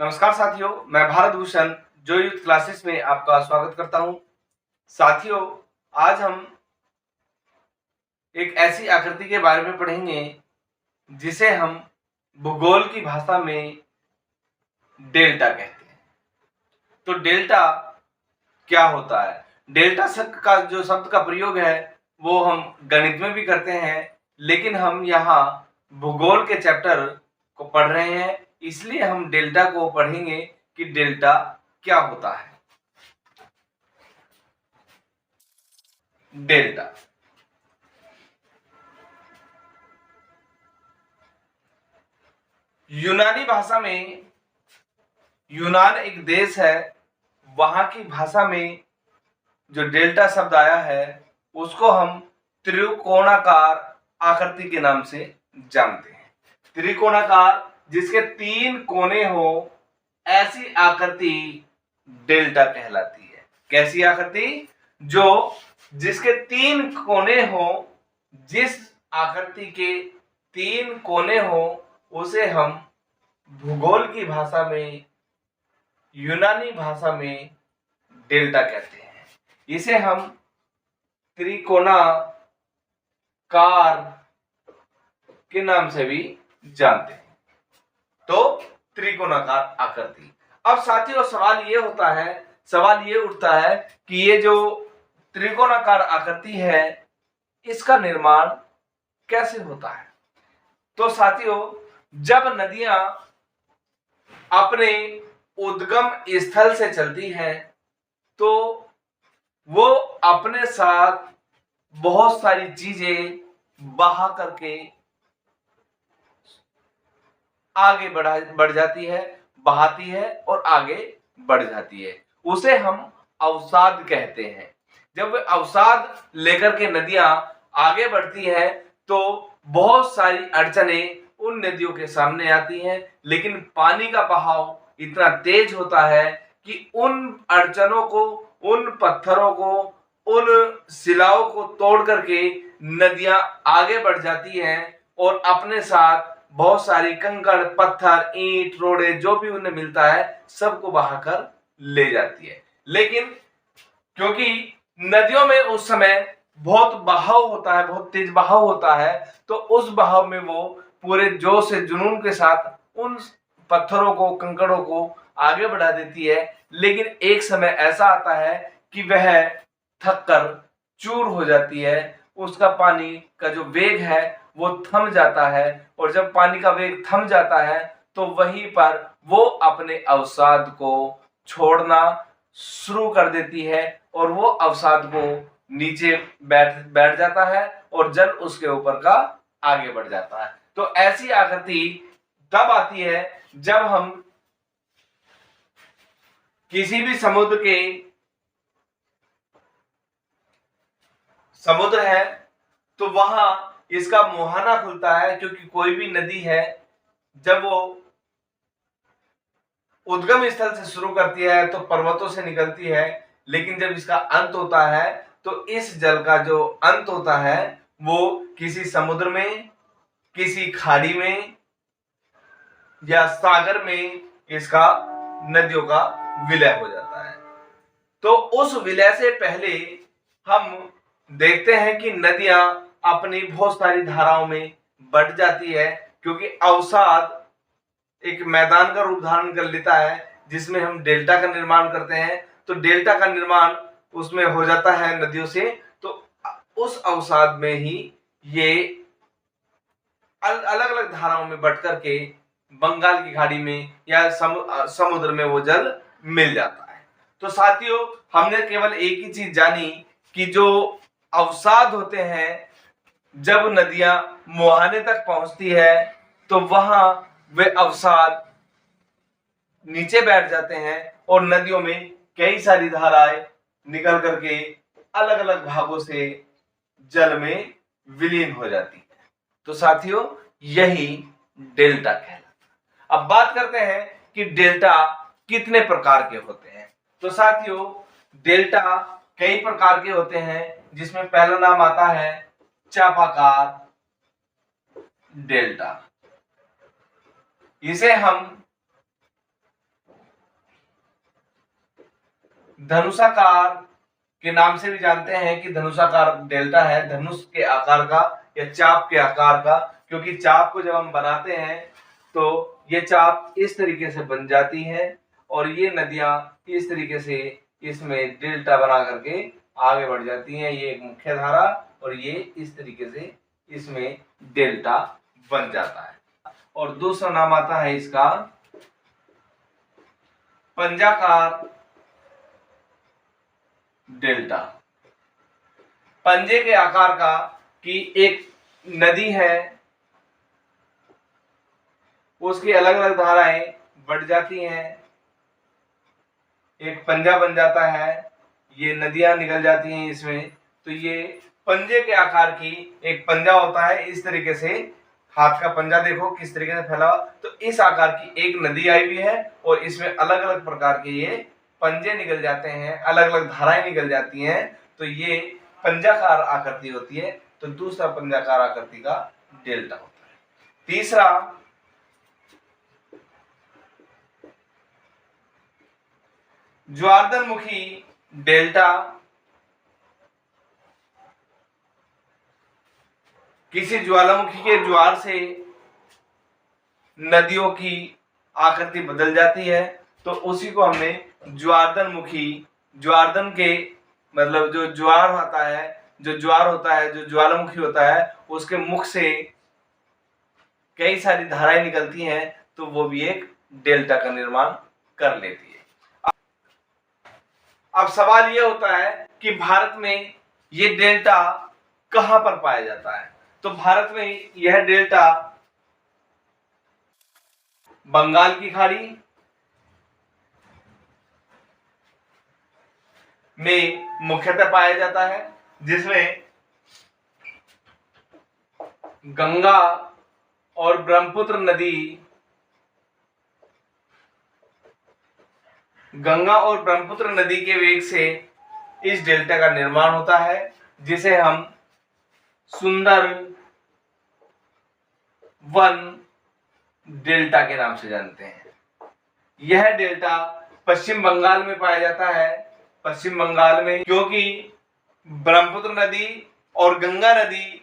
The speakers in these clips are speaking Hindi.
नमस्कार साथियों, मैं भारत भूषण जो यूथ क्लासेस में आपका स्वागत करता हूं। साथियों, आज हम एक ऐसी आकृति के बारे में पढ़ेंगे जिसे हम भूगोल की भाषा में डेल्टा कहते हैं। तो डेल्टा क्या होता है? डेल्टा शब्द का प्रयोग है वो हम गणित में भी करते हैं, लेकिन हम यहाँ भूगोल के चैप्टर को पढ़ रहे हैं, इसलिए हम डेल्टा को पढ़ेंगे कि डेल्टा क्या होता है। डेल्टा यूनानी भाषा में, यूनान एक देश है, वहां की भाषा में जो डेल्टा शब्द आया है उसको हम त्रिकोणाकार आकृति के नाम से जानते हैं। त्रिकोणाकार जिसके 3 कोने हो, ऐसी आकृति डेल्टा कहलाती है। कैसी आकृति? जिसके 3 कोने हो, जिस आकृति के 3 कोने हो उसे हम भूगोल की भाषा में, यूनानी भाषा में डेल्टा कहते हैं। इसे हम त्रिकोणाकार के नाम से भी जानते हैं। तो त्रिकोणाकार आकृति। अब साथियों सवाल ये उठता है कि ये जो त्रिकोणाकार आकृति है इसका निर्माण कैसे होता है? तो साथियों, जब नदियां अपने उद्गम स्थल से चलती हैं तो वो अपने साथ बहुत सारी चीजें बहा करके आगे बढ़ जाती है, बहाती है और आगे बढ़ जाती है। उसे हम अवसाद कहते हैं। जब वे अवसाद लेकर के नदियां आगे बढ़ती हैं तो बहुत सारी अड़चनें उन नदियों के सामने आती हैं, लेकिन पानी का बहाव इतना तेज होता है कि उन अड़चनों को, उन पत्थरों को, उन शिलाओं को तोड़ करके नदियां आगे बढ़ जाती हैं और अपने साथ बहुत सारी कंकड़, पत्थर, ईंट, रोड़े जो भी उन्हें मिलता है सबको बहाकर ले जाती है। लेकिन क्योंकि नदियों में उस समय बहुत बहाव होता है, बहुत तेज बहाव होता है, तो उस बहाव में वो पूरे जोश से, जुनून के साथ उन पत्थरों को, कंकड़ों को आगे बढ़ा देती है। लेकिन एक समय ऐसा आता है कि वह थक कर चूर हो जाती है। उसका पानी का जो वेग है वो थम जाता है, और जब पानी का वेग थम जाता है तो वहीं पर वो अपने अवसाद को छोड़ना शुरू कर देती है और वो अवसाद को नीचे बैठ जाता है और जल उसके ऊपर का आगे बढ़ जाता है। तो ऐसी आकृति तब आती है जब हम किसी भी समुद्र है तो वहां इसका मुहाना खुलता है, क्योंकि कोई भी नदी है जब वो उद्गम स्थल से शुरू करती है तो पर्वतों से निकलती है, लेकिन जब इसका अंत होता है तो इस जल का जो अंत होता है वो किसी समुद्र में, किसी खाड़ी में या सागर में इसका, नदियों का विलय हो जाता है। तो उस विलय से पहले हम देखते हैं कि नदियां अपनी बहुत सारी धाराओं में बढ़ जाती है, क्योंकि अवसाद एक मैदान का रूप धारण कर लेता है जिसमें हम डेल्टा का निर्माण करते हैं। तो डेल्टा का निर्माण उसमें हो जाता है नदियों से। तो उस अवसाद में ही ये अलग अलग धाराओं में बढ़ करके बंगाल की खाड़ी में या समुद्र में वो जल मिल जाता है। तो साथियों, हमने केवल एक ही चीज जानी कि जो अवसाद होते हैं, जब नदियां मुहाने तक पहुंचती है तो वहां वे अवसाद नीचे बैठ जाते हैं और नदियों में कई सारी धाराएं निकल करके अलग अलग भागों से जल में विलीन हो जाती है। तो साथियों, यही डेल्टा कहलाता है। अब बात करते हैं कि डेल्टा कितने प्रकार के होते हैं। तो साथियों, डेल्टा कई प्रकार के होते हैं, जिसमें पहला नाम आता है चापाकार डेल्टा। इसे हम धनुषाकार के नाम से भी जानते हैं कि धनुषाकार डेल्टा है, धनुष के आकार का या चाप के आकार का, क्योंकि चाप को जब हम बनाते हैं तो ये चाप इस तरीके से बन जाती है और ये नदियां इस तरीके से इसमें डेल्टा बना करके आगे बढ़ जाती हैं। ये एक मुख्य धारा और ये इस तरीके से इसमें डेल्टा बन जाता है। और दूसरा नाम आता है इसका पंजाकार डेल्टा। पंजे के आकार का कि एक नदी है, उसकी अलग अलग धाराएं बढ़ जाती हैं, एक पंजा बन जाता है, ये नदियां निकल जाती हैं इसमें। तो ये पंजे के आकार की एक पंजा होता है, इस तरीके से हाथ का पंजा देखो किस तरीके से फैला, तो इस आकार की एक नदी आई हुई है और इसमें अलग अलग प्रकार के ये पंजे निकल जाते हैं, अलग अलग धाराएं निकल जाती हैं, तो ये पंजाकार आकृति होती है। तो दूसरा पंजाकार आकृति का डेल्टा होता है। तीसरा ज्वारधनमुखी डेल्टा। किसी ज्वालामुखी के ज्वार से नदियों की आकृति बदल जाती है, तो उसी को हमने ज्वारधनमुखी, ज्वारधन के मतलब जो ज्वार होता है, जो ज्वार होता है, जो ज्वालामुखी होता है, उसके मुख से कई सारी धाराएं निकलती हैं, तो वो भी एक डेल्टा का निर्माण कर लेती है। अब सवाल यह होता है कि भारत में ये डेल्टा कहां पर पाया जाता है? तो भारत में यह डेल्टा बंगाल की खाड़ी में मुख्यतः पाया जाता है, जिसमें गंगा और ब्रह्मपुत्र नदी, गंगा और ब्रह्मपुत्र नदी के वेग से इस डेल्टा का निर्माण होता है, जिसे हम सुंदर वन डेल्टा के नाम से जानते हैं। यह डेल्टा पश्चिम बंगाल में पाया जाता है, पश्चिम बंगाल में, क्योंकि ब्रह्मपुत्र नदी और गंगा नदी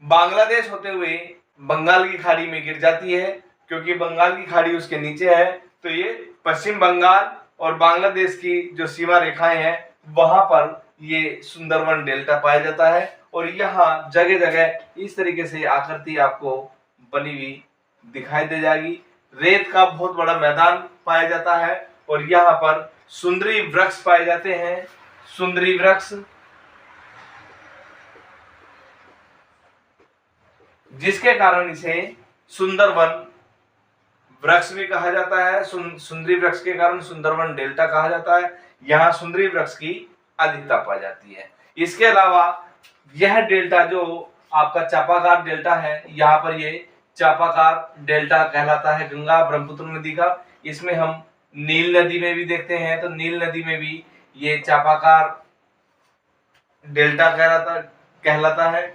बांग्लादेश होते हुए बंगाल की खाड़ी में गिर जाती है, क्योंकि बंगाल की खाड़ी उसके नीचे है, तो ये पश्चिम बंगाल और बांग्लादेश की जो सीमा रेखाएं हैं वहां पर ये सुंदरवन डेल्टा पाया जाता है। और यहाँ जगह जगह इस तरीके से आकृति आपको बनी हुई दिखाई दे जाएगी। रेत का बहुत बड़ा मैदान पाया जाता है और यहाँ पर सुंदरी वृक्ष पाए जाते हैं, सुंदरी वृक्ष, जिसके कारण इसे सुंदरवन वृक्ष भी कहा जाता है। सुंदरी वृक्ष के कारण सुंदरवन डेल्टा कहा जाता है। यहाँ सुंदरी वृक्ष की अधिकता पाई जाती है। इसके अलावा यह डेल्टा जो आपका चापाकार डेल्टा है, यहाँ पर ये चापाकार डेल्टा कहलाता है गंगा ब्रह्मपुत्र नदी का। इसमें हम नील नदी में भी देखते हैं, तो नील नदी में भी ये चापाकार डेल्टा कहलाता है।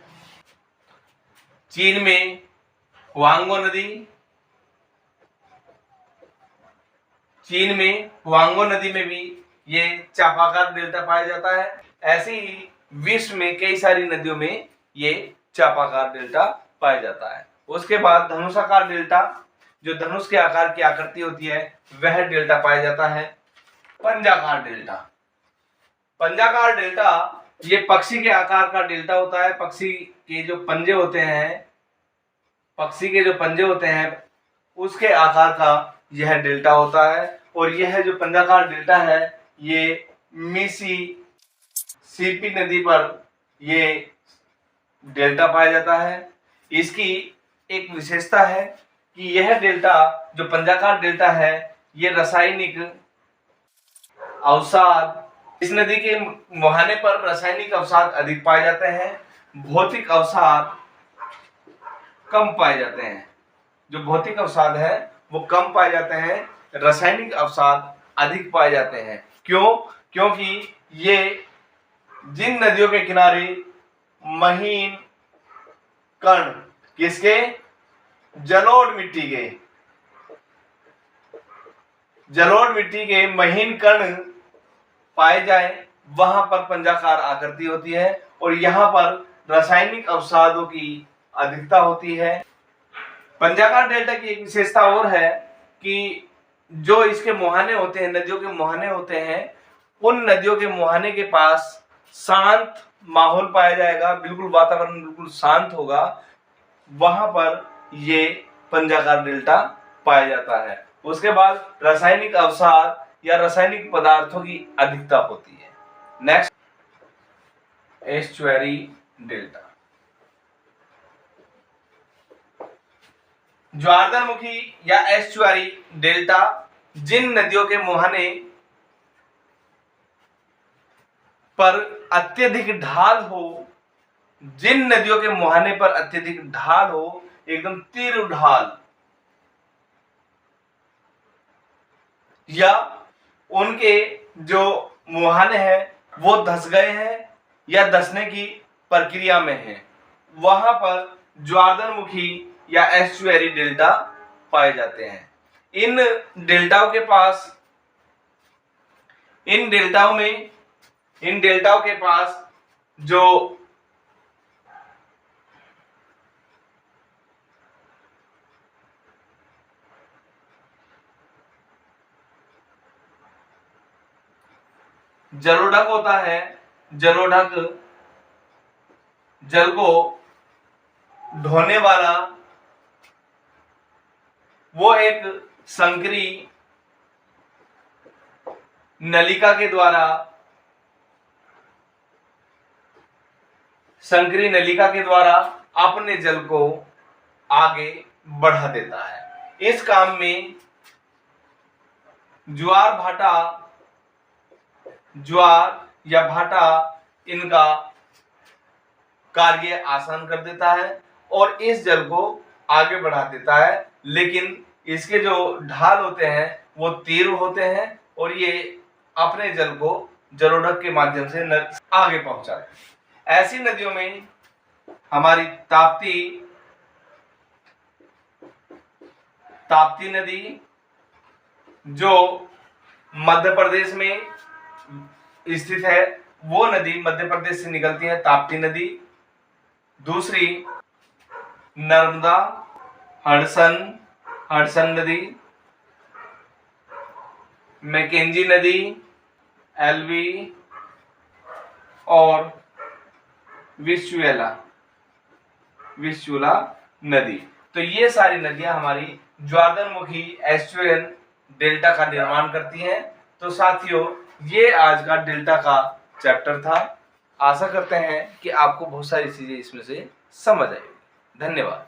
चीन में हुआंगो नदी, चीन में हुआंगो नदी में भी ये चापाकार डेल्टा पाया जाता है। ऐसे ही विश्व में कई सारी नदियों में ये चापाकार डेल्टा पाया जाता है। उसके बाद धनुषाकार डेल्टा, जो धनुष के आकार की आकृति होती है, वह डेल्टा पाया जाता है। पंजाकार डेल्टा, पंजाकार डेल्टा ये पक्षी के आकार का डेल्टा होता है। पक्षी के जो पंजे होते हैं, पक्षी के जो पंजे होते हैं उसके आकार का यह डेल्टा होता है। और यह जो पंजाकार डेल्टा है ये मिसिसिपी नदी पर ये डेल्टा पाया जाता है। इसकी एक विशेषता है कि यह डेल्टा जो पंजाकार डेल्टा है ये रासायनिक अवसाद, इस नदी के मुहाने पर रासायनिक अवसाद अधिक पाए जाते हैं, भौतिक अवसाद कम पाए जाते हैं। जो भौतिक अवसाद है वो कम पाए जाते हैं, रासायनिक अवसाद अधिक पाए जाते हैं। क्यों? क्योंकि ये जिन नदियों के किनारे महीन कण, किसके? जलोढ़ मिट्टी के, जलोढ़ मिट्टी के महीन कण पाए जाए वहां पर पंजाकार आकृति होती है और यहाँ पर रासायनिक अवसादों की अधिकता होती है। पंजाकार डेल्टा की एक विशेषता और है कि जो इसके मुहाने होते हैं, नदियों के मुहाने होते हैं, उन नदियों के मुहाने के पास शांत माहौल पाया जाएगा, बिल्कुल वातावरण बिल्कुल शांत होगा, वहां पर ये पंजाकार डेल्टा पाया जाता है। उसके बाद रासायनिक अवसाद या रासायनिक पदार्थों की अधिकता होती है। Next, estuary delta. ज्वारदारमुखी या एस्चुअरी डेल्टा जिन नदियों के मुहाने पर अत्यधिक ढाल हो, जिन नदियों के मुहाने पर अत्यधिक ढाल हो, एकदम तीव्र ढाल, या उनके जो मुहाने हैं वो धंस गए हैं या धंसने की प्रक्रिया में हैं, वहां पर ज्वारदारमुखी या एस्चुअरी डेल्टा पाए जाते हैं। इन डेल्टाओं के पास जो जलोढ़क होता है, जलोढ़क जल को ढोने वाला वो एक संकरी नलिका के द्वारा अपने जल को आगे बढ़ा देता है। इस काम में ज्वार या भाटा इनका कार्य आसान कर देता है और इस जल को आगे बढ़ा देता है, लेकिन इसके जो ढाल होते हैं वो तीव्र होते हैं और ये अपने जल को जलोढ़क के माध्यम से आगे पहुंचाते हैं। ऐसी नदियों में हमारी ताप्ती नदी जो मध्य प्रदेश में स्थित है, वो नदी मध्य प्रदेश से निकलती है, ताप्ती नदी। दूसरी नर्मदा, हडसन नदी, मैकेंजी नदी, एल्बी और विश्चूला नदी। तो ये सारी नदियां हमारी ज्वारदारमुखी एस्चुअरियन डेल्टा का निर्माण करती हैं। तो साथियों, ये आज का डेल्टा का चैप्टर था। आशा करते हैं कि आपको बहुत सारी चीजें इसमें से समझ आएगी। धन्यवाद।